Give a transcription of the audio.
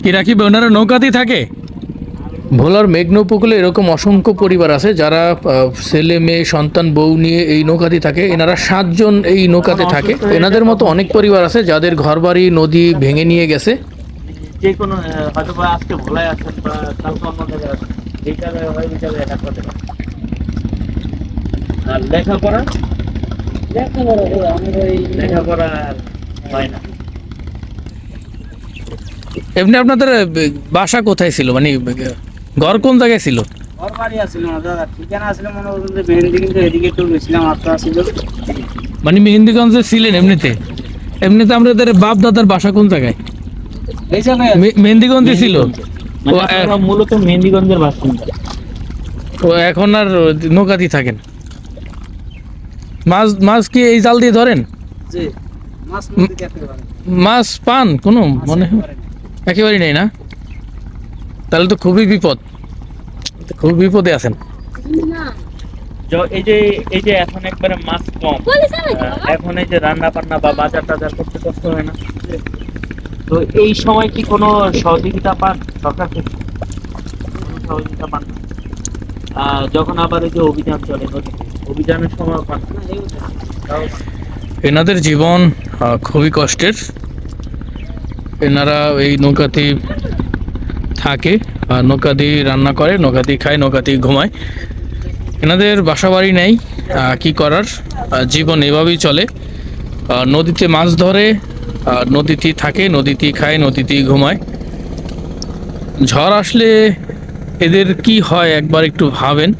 কি রাখি ওনারা নৌকাতেই থাকে? ভোলার মেঘনা উপকূলে এরকম অসংখ্য পরিবার আছে যারা ছেলে মেয়ে সন্তান বউ নিয়ে এই নৌকাতে থাকে। এনারা 7 জন এই নৌকাতে থাকে। এনাদের মতো অনেক পরিবার আছে যাদের ঘরবাড়ি নদী ভেঙে নিয়ে গেছে। যে কোনো হয়তো বা আজকে ভোলায় আছেন বা কালকে অন্য জায়গায় আছেন, যেই জায়গায় হয় ওই জায়গায় এটা করতে পারেন। আর লেখাপড়া লেখাপড়া হয় না। এমনি আপনাদের বাসা কোথায় ছিল, মানে ঘর কোন জায়গায় ছিল? ঘর বাড়ি আসছিল না দাদা, ঠিকানা আসলে মনে করুন যে মেহেন্দি, কিন্তু এদিকে একটু গেছিলাম আপনার আসছিল। মানে মেহেন্দিগঞ্জে ছিলেন এমনিতে? এমনিতে আমাদের বাপ দাদার বাসা কোন জায়গায়? এই জায়গায় মেহেন্দিগঞ্জে ছিল। মানে আপনারা মূলত মেহেন্দিগঞ্জের বাসিন্দা। ও এখন আর নৌকাতেই থাকেন? মাছ মাছ কি এই জাল দিয়ে ধরেন? জি, মাছ নদী দেখতে পারেন। মাছ পান কোনো মনে হয়? একেবারেই নেই না? তাহলে তো খুবই বিপদ, খুব বিপদে আছেন। এই যে এখন একবারে মাছ কম, এখন এই যে রান্না বান্না বা বাজার টাজার করতে কষ্ট হয় না, তো এই সময় কি কোনো সহযোগিতা পান সরকার থেকে? কোনো সহযোগিতা পান না? যখন আবার এই যে অভিযান চলে নদীতে, অভিযানের সময় পান না? তাও এনাদের জীবন খুবই কষ্টের। এনারা এই নৌকাতেই থাকে, নৌকা দিয়ে রান্না করে, নৌকা দিয়ে খায়, নৌকা দিয়ে ঘুমায়। এনাদের বাসা বাড়ি নেই, কি করার, জীবন এভাবেই চলে। নদীতে মাছ ধরে, নদীতেই থাকে, নদীতেই খায়, নদীতেই ঘুমায়। ঝড় আসলে এদের কি হয় একবার একটু ভাবেন।